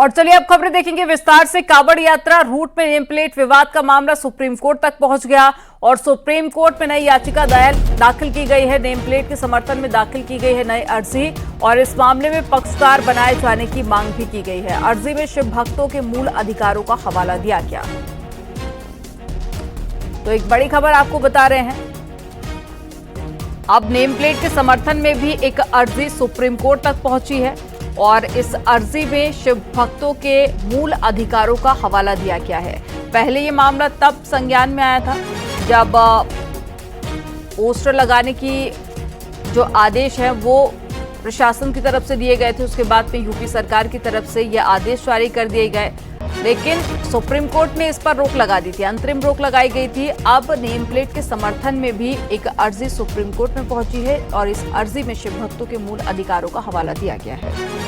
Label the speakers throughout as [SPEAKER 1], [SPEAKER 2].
[SPEAKER 1] और चलिए अब खबरें देखेंगे विस्तार से। कांवड़ यात्रा रूट में नेम प्लेट विवाद का मामला सुप्रीम कोर्ट तक पहुंच गया और सुप्रीम कोर्ट में नई याचिका दाखिल की गई है। नेम प्लेट के समर्थन में दाखिल की गई है नई अर्जी और इस मामले में पक्षकार बनाए जाने की मांग भी की गई है। अर्जी में शिव भक्तों के मूल अधिकारों का हवाला दिया गया। तो एक बड़ी खबर आपको बता रहे हैं, अब नेम प्लेट के समर्थन में भी एक अर्जी सुप्रीम कोर्ट तक पहुंची है और इस अर्जी में शिव भक्तों के मूल अधिकारों का हवाला दिया गया है। पहले ये मामला तब संज्ञान में आया था जब पोस्टर लगाने की जो आदेश है वो प्रशासन की तरफ से दिए गए थे। उसके बाद में यूपी सरकार की तरफ से ये आदेश जारी कर दिए गए, लेकिन सुप्रीम कोर्ट ने इस पर रोक लगा दी थी, अंतरिम रोक लगाई गई थी। अब नेम प्लेट के समर्थन में भी एक अर्जी सुप्रीम कोर्ट में पहुंची है और इस अर्जी में शिव भक्तों के मूल अधिकारों का हवाला दिया गया है।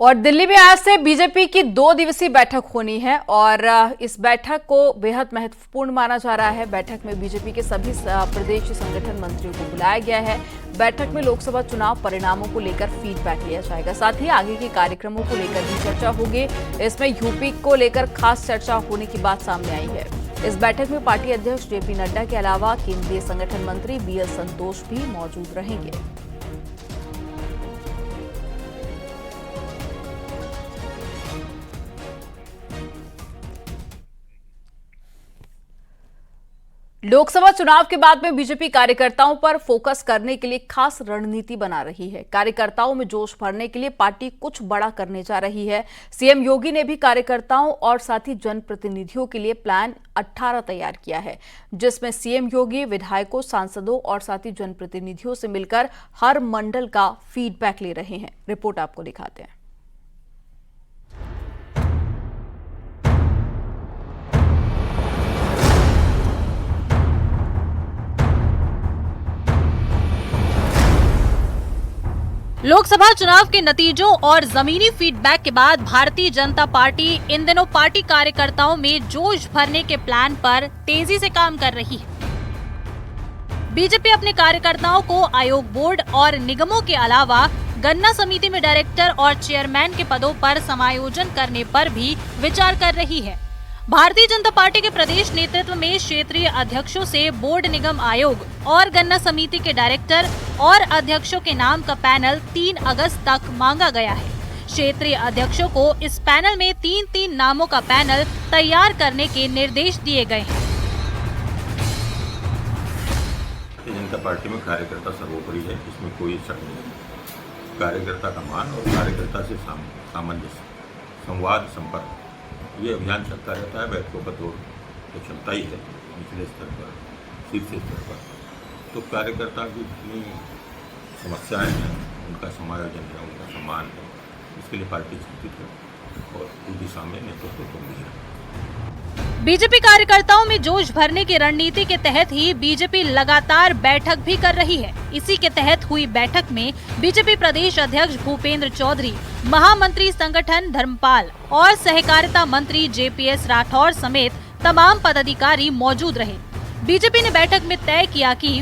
[SPEAKER 1] और दिल्ली में आज से बीजेपी की 2 दिवसीय बैठक होनी है और इस बैठक को बेहद महत्वपूर्ण माना जा रहा है। बैठक में बीजेपी के सभी प्रदेश संगठन मंत्रियों को बुलाया गया है। बैठक में लोकसभा चुनाव परिणामों को लेकर फीडबैक लिया जाएगा, साथ ही आगे के कार्यक्रमों को लेकर भी चर्चा होगी। इसमें यूपी को लेकर खास चर्चा होने की बात सामने आई है। इस बैठक में पार्टी अध्यक्ष जेपी नड्डा के अलावा केंद्रीय संगठन मंत्री बीएल संतोष भी मौजूद रहेंगे। लोकसभा चुनाव के बाद में बीजेपी कार्यकर्ताओं पर फोकस करने के लिए खास रणनीति बना रही है। कार्यकर्ताओं में जोश भरने के लिए पार्टी कुछ बड़ा करने जा रही है। सीएम योगी ने भी कार्यकर्ताओं और साथ ही जनप्रतिनिधियों के लिए प्लान 18 तैयार किया है, जिसमें सीएम योगी विधायकों, सांसदों और साथ ही जनप्रतिनिधियों से मिलकर हर मंडल का फीडबैक ले रहे हैं। रिपोर्ट आपको दिखाते हैं।
[SPEAKER 2] लोकसभा चुनाव के नतीजों और जमीनी फीडबैक के बाद भारतीय जनता पार्टी इन दिनों पार्टी कार्यकर्ताओं में जोश भरने के प्लान पर तेजी से काम कर रही है। बीजेपी अपने कार्यकर्ताओं को आयोग, बोर्ड और निगमों के अलावा गन्ना समिति में डायरेक्टर और चेयरमैन के पदों पर समायोजन करने पर भी विचार कर रही है। भारतीय जनता पार्टी के प्रदेश नेतृत्व में क्षेत्रीय अध्यक्षों से बोर्ड, निगम, आयोग और गन्ना समिति के डायरेक्टर और अध्यक्षों के नाम का पैनल 3 अगस्त तक मांगा गया है। क्षेत्रीय अध्यक्षों को इस पैनल में 3-3 नामों का पैनल तैयार करने के निर्देश दिए गए हैं।
[SPEAKER 3] भारतीय जनता पार्टी में कार्यकर्ता सर्वोपरि है, इसमें कोई शक नहीं। कार्यकर्ता का मान और कार्यकर्ता से सामंजस्य, संवाद, संपर्क, ये अभियान चलता रहता है। बैठकों का दौर तो चलता ही है, निचले स्तर पर, शीर्ष स्तर पर। तो कार्यकर्ता की जितनी समस्याएं हैं उनका समायोजन है, उनका सम्मान है, इसके लिए पार्टी चिंतित है और इस दिशा में नेतृत्व गंभीर है।
[SPEAKER 2] बीजेपी कार्यकर्ताओं में जोश भरने की रणनीति के तहत ही बीजेपी लगातार बैठक भी कर रही है। इसी के तहत हुई बैठक में बीजेपी प्रदेश अध्यक्ष भूपेंद्र चौधरी, महामंत्री संगठन धर्मपाल और सहकारिता मंत्री जेपीएस राठौर समेत तमाम पदाधिकारी मौजूद रहे। बीजेपी ने बैठक में तय किया कि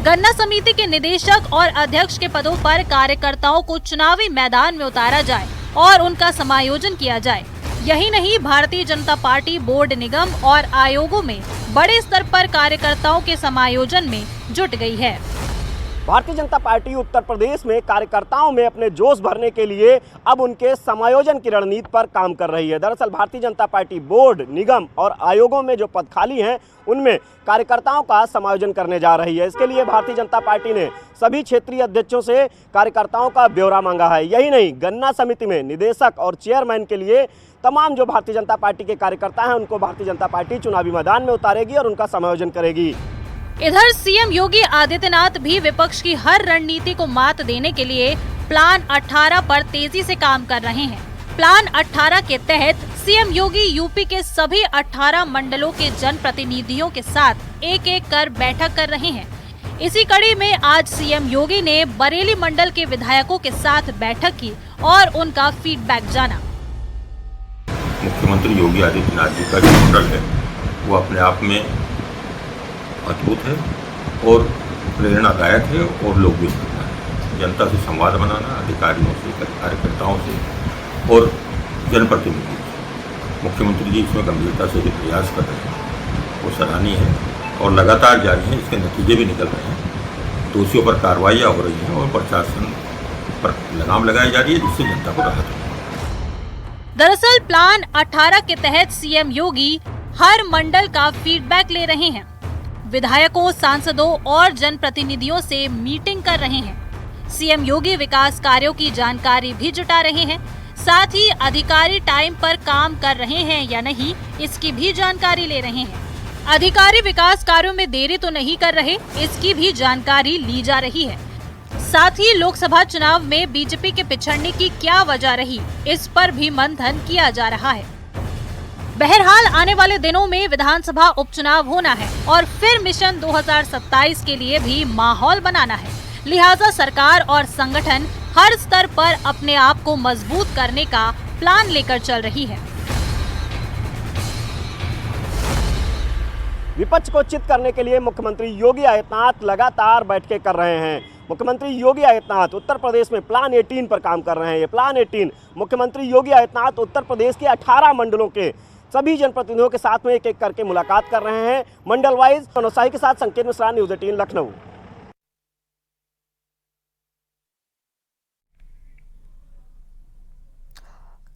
[SPEAKER 2] गन्ना समिति के निदेशक और अध्यक्ष के पदों पर कार्यकर्ताओं को चुनावी मैदान में उतारा जाए और उनका समायोजन किया जाए। यही नहीं, भारतीय जनता पार्टी बोर्ड, निगम और आयोगों में बड़े स्तर पर कार्यकर्ताओं के समायोजन में जुट गई है।
[SPEAKER 4] भारतीय जनता पार्टी उत्तर प्रदेश में कार्यकर्ताओं में अपने जोश भरने के लिए अब उनके समायोजन की रणनीति पर काम कर रही है। दरअसल भारतीय जनता पार्टी बोर्ड, निगम और आयोगों में जो पद खाली हैं उनमें कार्यकर्ताओं का समायोजन करने जा रही है। इसके लिए भारतीय जनता पार्टी ने सभी क्षेत्रीय अध्यक्षों से कार्यकर्ताओं का ब्यौरा मांगा है। यही नहीं, गन्ना समिति में निदेशक और चेयरमैन के लिए तमाम जो भारतीय जनता पार्टी के कार्यकर्ता हैं उनको भारतीय जनता पार्टी चुनावी मैदान में उतारेगी और उनका समायोजन करेगी।
[SPEAKER 2] इधर सीएम योगी आदित्यनाथ भी विपक्ष की हर रणनीति को मात देने के लिए प्लान 18 पर तेजी से काम कर रहे हैं। प्लान 18 के तहत सीएम योगी यूपी के सभी 18 मंडलों के जनप्रतिनिधियों के साथ एक-एक कर बैठक कर रहे हैं। इसी कड़ी में आज सीएम योगी ने बरेली मंडल के विधायकों के साथ बैठक की और उनका फीडबैक जाना।
[SPEAKER 3] मुख्यमंत्री योगी आदित्यनाथ जी का जो मंडल है वो अपने आप में मजबूत है और प्रेरणादायक है और लोग भी सुनना है। जनता से संवाद बनाना, अधिकारियों से, कार्यकर्ताओं से और जनप्रतिनिधियों से। मुख्यमंत्री जी इसमें गंभीरता से जो प्रयास कर रहे हैं वो सराहनीय है और लगातार जारी है। इसके नतीजे भी निकल रहे हैं। दोषियों पर कार्रवाइयाँ हो रही हैं और प्रशासन पर लगाम लगाई जा रही है, जिससे जनता को राहत हो।
[SPEAKER 2] दरअसल प्लान 18 के तहत सीएम योगी हर मंडल का फीडबैक ले रहे हैं। विधायकों, सांसदों और जनप्रतिनिधियों से मीटिंग कर रहे हैं। सीएम योगी विकास कार्यों की जानकारी भी जुटा रहे हैं। साथ ही अधिकारी टाइम पर काम कर रहे हैं या नहीं, इसकी भी जानकारी ले रहे हैं। अधिकारी विकास कार्यों में देरी तो नहीं कर रहे, इसकी भी जानकारी ली जा रही है। साथ ही लोकसभा चुनाव में बीजेपी के पिछड़ने की क्या वजह रही, इस पर भी मंथन किया जा रहा है। बहरहाल आने वाले दिनों में विधानसभा उपचुनाव होना है और फिर मिशन 2027 के लिए भी माहौल बनाना है। लिहाजा सरकार और संगठन हर स्तर पर अपने आप को मजबूत करने का प्लान लेकर चल रही है।
[SPEAKER 4] विपक्ष को चित करने के लिए मुख्यमंत्री योगी आदित्यनाथ लगातार बैठकें कर रहे हैं। मुख्यमंत्री योगी आदित्यनाथ उत्तर प्रदेश में प्लान 18 पर काम कर रहे हैं। ये प्लान 18 मुख्यमंत्री योगी आदित्यनाथ उत्तर प्रदेश के 18 मंडलों के सभी जनप्रतिनिधियों के साथ में एक एक करके मुलाकात कर रहे हैं, मंडल वाइज। मनोज के साथ संकेत मिश्रा, न्यूज़ 18 लखनऊ।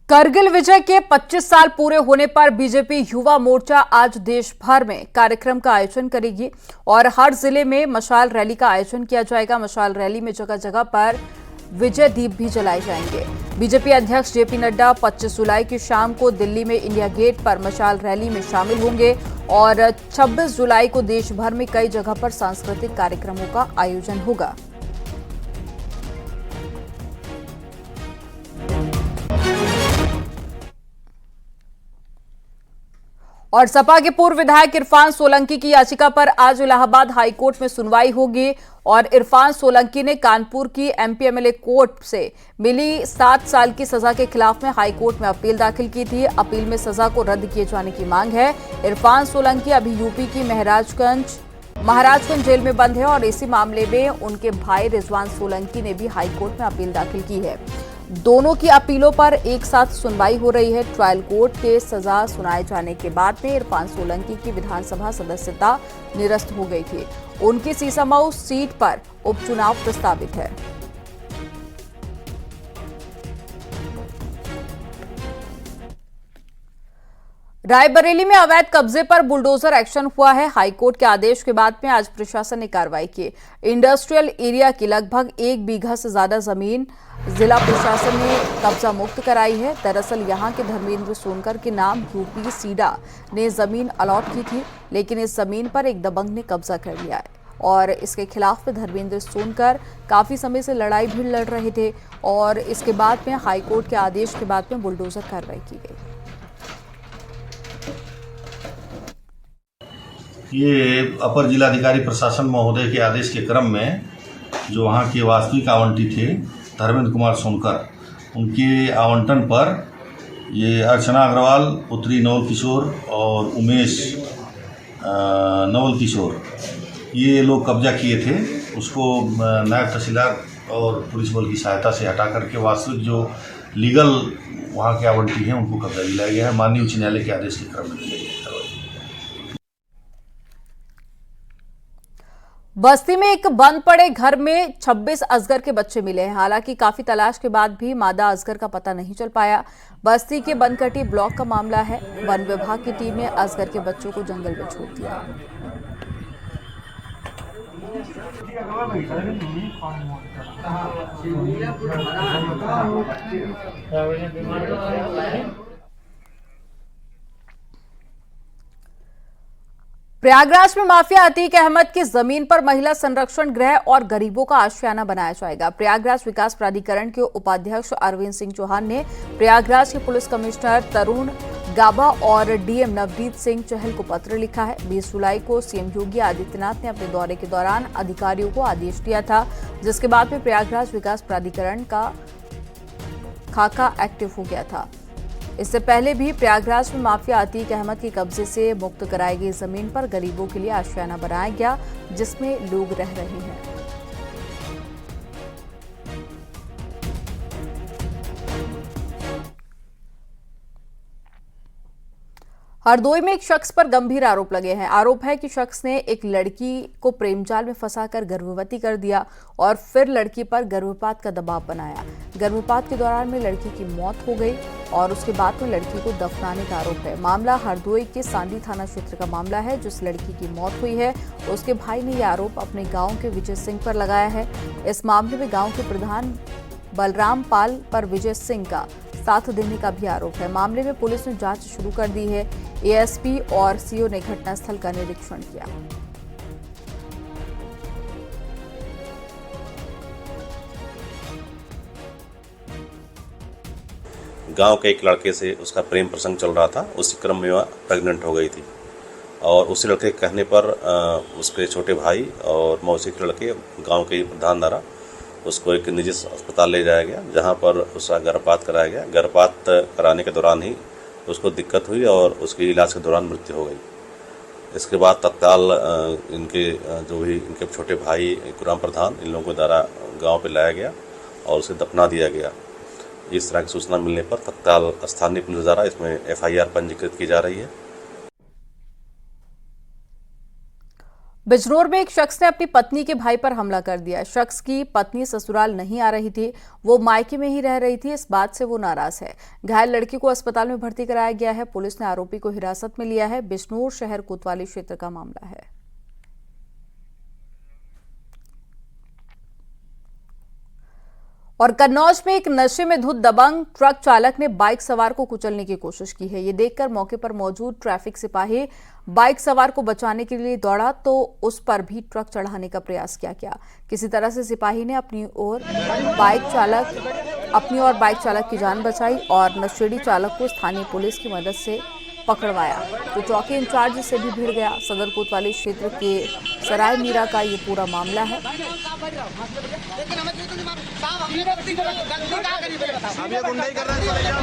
[SPEAKER 1] करगिल विजय के 25 साल पूरे होने पर बीजेपी युवा मोर्चा आज देश भर में कार्यक्रम का आयोजन करेगी और हर जिले में मशाल रैली का आयोजन किया जाएगा। मशाल रैली में जगह जगह पर विजय दीप भी जलाए जाएंगे। बीजेपी अध्यक्ष जेपी नड्डा 25 जुलाई की शाम को दिल्ली में इंडिया गेट पर मशाल रैली में शामिल होंगे और 26 जुलाई को देश भर में कई जगह पर सांस्कृतिक कार्यक्रमों का आयोजन होगा। और सपा के पूर्व विधायक इरफान सोलंकी की याचिका पर आज इलाहाबाद हाईकोर्ट में सुनवाई होगी और इरफान सोलंकी ने कानपुर की एमपी-एमएलए कोर्ट से मिली 7 साल की सजा के खिलाफ में हाईकोर्ट में अपील दाखिल की थी। अपील में सजा को रद्द किए जाने की मांग है। इरफान सोलंकी अभी यूपी की महाराजगंज जेल में बंद है और इसी मामले में उनके भाई रिजवान सोलंकी ने भी हाईकोर्ट में अपील दाखिल की है। दोनों की अपीलों पर एक साथ सुनवाई हो रही है। ट्रायल कोर्ट के सजा सुनाए जाने के बाद में इरफान सोलंकी की विधानसभा सदस्यता निरस्त हो गई थी। उनकी सीसामऊ सीट पर उपचुनाव प्रस्तावित है। रायबरेली में अवैध कब्जे पर बुलडोजर एक्शन हुआ है। हाईकोर्ट के आदेश के बाद में आज प्रशासन ने कार्रवाई की। इंडस्ट्रियल एरिया की लगभग 1 बीघा से ज्यादा जमीन जिला प्रशासन ने कब्जा मुक्त कराई है। दरअसल यहां के धर्मेंद्र सोनकर के नाम यूपी सीडा ने जमीन अलॉट की थी, लेकिन इस जमीन पर एक दबंग ने कब्जा कर लिया है और इसके खिलाफ में धर्मेंद्र सोनकर काफी समय से लड़ाई भी लड़ रहे थे और इसके बाद में हाईकोर्ट के आदेश के बाद में बुलडोजर कार्रवाई की गई।
[SPEAKER 5] ये अपर जिलाधिकारी प्रशासन महोदय के आदेश के क्रम में जो वहाँ के वास्तविक आवंटी थे धर्मेंद्र कुमार सोनकर, उनके आवंटन पर ये अर्चना अग्रवाल, पुत्री नवल किशोर और उमेश नवल किशोर, ये लोग कब्जा किए थे। उसको नायब तहसीलदार और पुलिस बल की सहायता से हटा करके वास्तविक जो लीगल वहाँ के आवंटी हैं उनको कब्जा दिलाया गया है। माननीय उच्च न्यायालय के आदेश के क्रम में दिया गया।
[SPEAKER 1] बस्ती में एक बंद पड़े घर में 26 अजगर के बच्चे मिले हैं। हालांकि काफी तलाश के बाद भी मादा अजगर का पता नहीं चल पाया। बस्ती के बनकटी ब्लॉक का मामला है। वन विभाग की टीम ने अजगर के बच्चों को जंगल में छोड़ दिया। प्रयागराज में माफिया अतीक अहमद की जमीन पर महिला संरक्षण गृह और गरीबों का आशियाना बनाया जाएगा। प्रयागराज विकास प्राधिकरण के उपाध्यक्ष अरविंद सिंह चौहान ने प्रयागराज के पुलिस कमिश्नर तरुण गाबा और डीएम नवनीत सिंह चहल को पत्र लिखा है। 20 जुलाई को सीएम योगी आदित्यनाथ ने अपने दौरे के दौरान अधिकारियों को आदेश दिया था, जिसके बाद में प्रयागराज विकास प्राधिकरण का खाका एक्टिव हो गया था। इससे पहले भी प्रयागराज में माफिया अतीक अहमद के कब्जे से मुक्त कराई गई जमीन पर गरीबों के लिए आशियाना बनाया गया, जिसमें लोग रह रहे हैं। हरदोई में एक शख्स पर गंभीर आरोप लगे हैं। आरोप है कि शख्स ने एक लड़की को प्रेमजाल में फंसाकर गर्भवती कर दिया और फिर लड़की पर गर्भपात का दबाव बनाया। गर्भपात के दौरान में लड़की की मौत हो गई और उसके बाद में लड़की को दफनाने का आरोप है। मामला हरदोई के सांडी थाना क्षेत्र का मामला है। जिस लड़की की मौत हुई है उसके भाई ने यह आरोप अपने गाँव के विजय सिंह पर लगाया है। इस मामले में गाँव के प्रधान बलराम पाल पर विजय सिंह का साथ देने का भी आरोप है। मामले में पुलिस ने जांच शुरू कर दी है। एएसपी और सीओ ने घटनास्थल का निरीक्षण किया।
[SPEAKER 6] गांव के एक लड़के से उसका प्रेम प्रसंग चल रहा था। उसी क्रम में वह प्रेग्नेंट हो गई थी और उसी लड़के के कहने पर उसके छोटे भाई और मौसी के लड़के गांव के प्रधान द्वारा उसको एक निजी अस्पताल ले जाया गया, जहां पर उसका गर्भपात कराया गया। गर्भपात कराने के दौरान ही उसको दिक्कत हुई और उसके इलाज के दौरान मृत्यु हो गई। इसके बाद तत्काल इनके छोटे भाई गुराम प्रधान, इन लोगों के द्वारा गांव पे लाया गया और उसे दफना दिया गया। इस तरह की सूचना मिलने पर तत्काल स्थानीय पुलिस द्वारा इसमें FIR पंजीकृत की जा रही है।
[SPEAKER 1] बिजनौर में एक शख्स ने अपनी पत्नी के भाई पर हमला कर दिया। शख्स की पत्नी ससुराल नहीं आ रही थी, वो मायके में ही रह रही थी। इस बात से वो नाराज है। घायल लड़की को अस्पताल में भर्ती कराया गया है। पुलिस ने आरोपी को हिरासत में लिया है। बिजनौर शहर कोतवाली क्षेत्र का मामला है। और कन्नौज में एक नशे में धुत दबंग ट्रक चालक ने बाइक सवार को कुचलने की कोशिश की है। ये देखकर मौके पर मौजूद ट्रैफिक सिपाही बाइक सवार को बचाने के लिए दौड़ा तो उस पर भी ट्रक चढ़ाने का प्रयास किया गया। किसी तरह से सिपाही ने अपनी और बाइक चालक की जान बचाई और नशेड़ी चालक को स्थानीय पुलिस की मदद से पकड़वाया, तो चौकी इंचार्ज से भी भिड़ गया। सदर कोतवाली क्षेत्र के सराय मीरा का ये पूरा मामला है।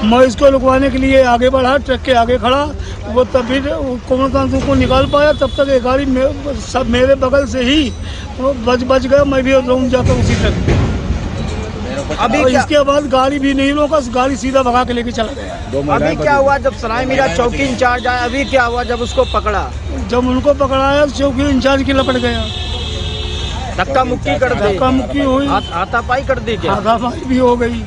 [SPEAKER 7] मैं इसको रुकवाने के लिए आगे बढ़ा, ट्रक के आगे खड़ा, वो तभी कोमल कांतु को निकाल पाया। तब तक ये गाड़ी सब मेरे बगल से ही बच गया। मैं भी रोम जाता उसी तक। अभी इसके बाद गाड़ी भी नहीं रोका, गाड़ी सीधा भगा के लेके चला गया।
[SPEAKER 4] अभी क्या हुआ जब सराय मीरा चौकी इंचार्ज आया? अभी क्या हुआ जब उसको पकड़ा?
[SPEAKER 7] जब उनको पकड़ाया चौकी इंचार्ज की लपट गया।
[SPEAKER 4] धक्का मुक्की कर दी?
[SPEAKER 7] धक्का मुक्की हुई,
[SPEAKER 4] हाथापाई कर दी क्या?
[SPEAKER 7] हाथापाई भी हो गई।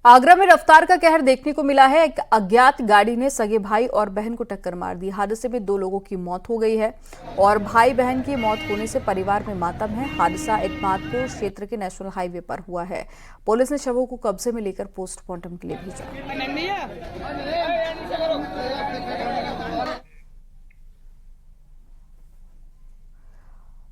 [SPEAKER 1] आगरा में रफ्तार का कहर देखने को मिला है। एक अज्ञात गाड़ी ने सगे भाई और बहन को टक्कर मार दी। हादसे में 2 लोगों की मौत हो गई है और भाई बहन की मौत होने से परिवार में मातम है। हादसा इतमादपुर क्षेत्र के नेशनल हाईवे पर हुआ है। पुलिस ने शवों को कब्जे में लेकर पोस्टमार्टम के लिए भेजा।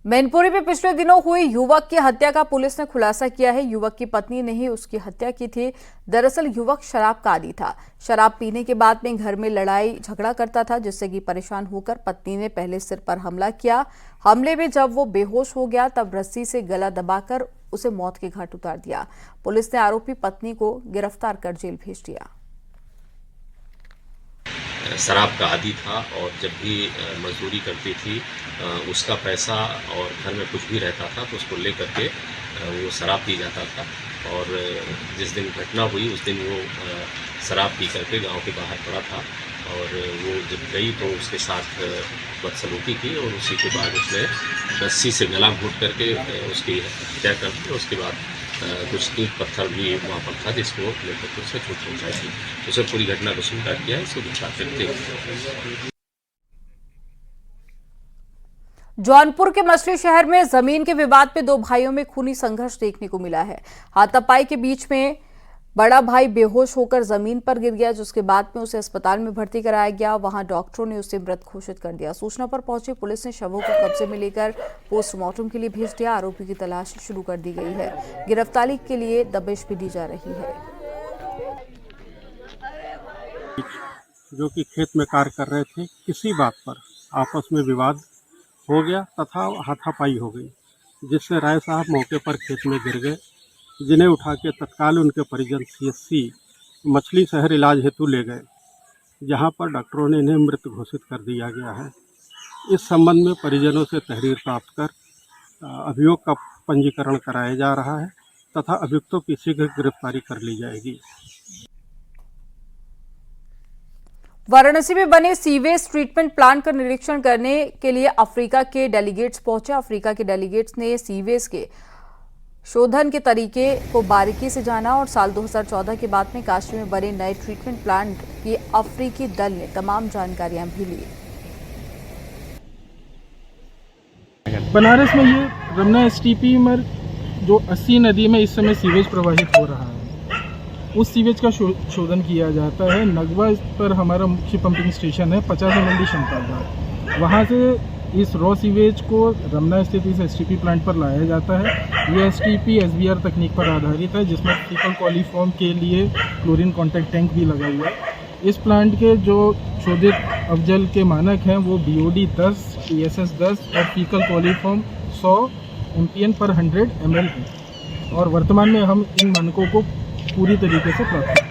[SPEAKER 1] मैनपुरी में पिछले दिनों हुई युवक की हत्या का पुलिस ने खुलासा किया है। युवक की पत्नी ने ही उसकी हत्या की थी। दरअसल युवक शराब का आदी था। शराब पीने के बाद में घर में लड़ाई झगड़ा करता था, जिससे कि परेशान होकर पत्नी ने पहले सिर पर हमला किया। हमले में जब वो बेहोश हो गया तब रस्सी से गला दबाकर उसे मौत के घाट उतार दिया। पुलिस ने आरोपी पत्नी को गिरफ्तार कर जेल भेज दिया।
[SPEAKER 8] शराब का आदी था और जब भी मजदूरी करती थी उसका पैसा और घर में कुछ भी रहता था तो उसको लेकर के वो शराब पी जाता था। और जिस दिन घटना हुई उस दिन वो शराब पी करके गांव के बाहर पड़ा था और वो जब गई तो उसके साथ बदसलूकी की और उसी के बाद उसने रस्सी से गला घोंट करके उसकी हत्या कर दी। उसके बाद कुछ ईंट पत्थर भी वहाँ पर था जिसको लेकर उसे चोट पहुँचाई थी। उसे पूरी घटना को स्वीकार किया है, इसको गिरफ्तार करते।
[SPEAKER 1] जौनपुर के मछली शहर में जमीन के विवाद पे 2 भाइयों में खूनी संघर्ष देखने को मिला है। हाथापाई के बीच में बड़ा भाई बेहोश होकर जमीन पर गिर गया, जिसके बाद में उसे अस्पताल में भर्ती कराया गया। वहां डॉक्टरों ने उसे मृत घोषित कर दिया। सूचना पर पहुंची पुलिस ने शवों को कब्जे में लेकर पोस्टमार्टम के लिए भेज दिया। आरोपी की तलाश शुरू कर दी गई है। गिरफ्तारी के लिए दबिश भी दी जा रही है।
[SPEAKER 9] जो कि खेत में कार्य कर रहे थे, किसी बात पर आपस में विवाद हो गया तथा हाथापाई हो गई, जिससे राय साहब मौके पर खेत में गिर गए जिन्हें उठा के तत्काल उनके परिजन CSC मछली शहर इलाज हेतु ले गए, जहां पर डॉक्टरों ने इन्हें मृत घोषित कर दिया गया है। इस संबंध में परिजनों से तहरीर प्राप्त कर अभियोग का पंजीकरण कराया जा रहा है तथा अभियुक्तों की शीघ्र गिरफ्तारी कर ली जाएगी।
[SPEAKER 1] वाराणसी में बने सीवेज ट्रीटमेंट प्लांट का निरीक्षण करने के लिए अफ्रीका के डेलीगेट्स पहुंचे। अफ्रीका के डेलीगेट्स ने सीवेज के शोधन के तरीके को बारीकी से जाना और साल 2014 के बाद में काशी में बने नए ट्रीटमेंट प्लांट की अफ्रीकी दल ने तमाम जानकारियां भी ली।
[SPEAKER 10] बनारस में ये रमना STP में जो 80 नदी में इस समय सीवेज प्रवाहित हो रहा है, उस सीवेज का शोधन किया जाता है। नगवा पर हमारा मुख्य पंपिंग स्टेशन है 50 MLD क्षमता का। वहाँ से इस रॉ सीवेज को रमना स्थित इस STP प्लांट पर लाया जाता है। यह STP SBR तकनीक पर आधारित है, जिसमें फीकल कॉलीफॉर्म के लिए क्लोरीन कॉन्टैक्ट टैंक भी लगा हुआ है। इस प्लांट के जो शोधित अवजल के मानक हैं वो BOD 10, TSS 10 और फीकल कॉलीफॉर्म 100 MPN पर 100 ml है और वर्तमान में हम इन मानकों को पूरी तरीके से प्राप्त कर रहे हैं।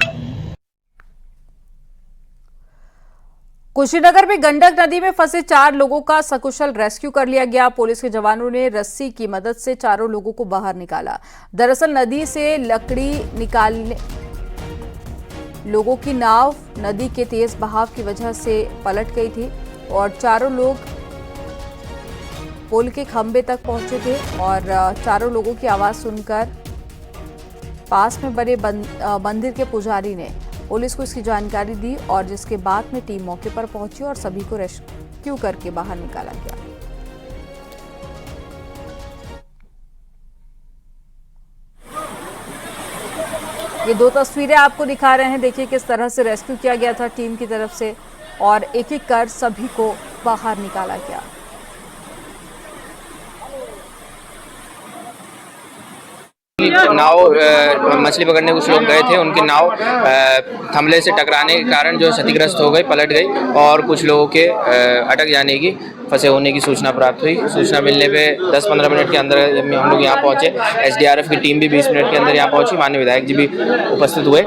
[SPEAKER 1] कुशीनगर में गंडक नदी में फंसे 4 लोगों का सकुशल रेस्क्यू कर लिया गया। पुलिस के जवानों ने रस्सी की मदद से चारों लोगों को बाहर निकाला। दरअसल नदी से लकड़ी निकालने लोगों की नाव नदी के तेज बहाव की वजह से पलट गई थी और चारों लोग पुल के खंभे तक पहुंचे थे और चारों लोगों की आवाज सुनकर पास में बने मंदिर के पुजारी ने पुलिस को इसकी जानकारी दी और जिसके बाद में टीम मौके पर पहुंची और सभी को रेस्क्यू करके बाहर निकाला गया। ये 2 तस्वीरें आपको दिखा रहे हैं। देखिए किस तरह से रेस्क्यू किया गया था टीम की तरफ से और एक एक कर सभी को बाहर निकाला गया।
[SPEAKER 11] नाव मछली पकड़ने कुछ लोग गए थे, उनकी नाव थमले से टकराने के कारण जो क्षतिग्रस्त हो गई, पलट गई और कुछ लोगों के अटक जाने की, फंसे होने की सूचना प्राप्त हुई। सूचना मिलने पे 10-15 मिनट के अंदर हम लोग यहाँ पहुँचे। SDRF की टीम भी 20 मिनट के अंदर यहाँ पहुँची। माननीय विधायक जी भी उपस्थित हुए।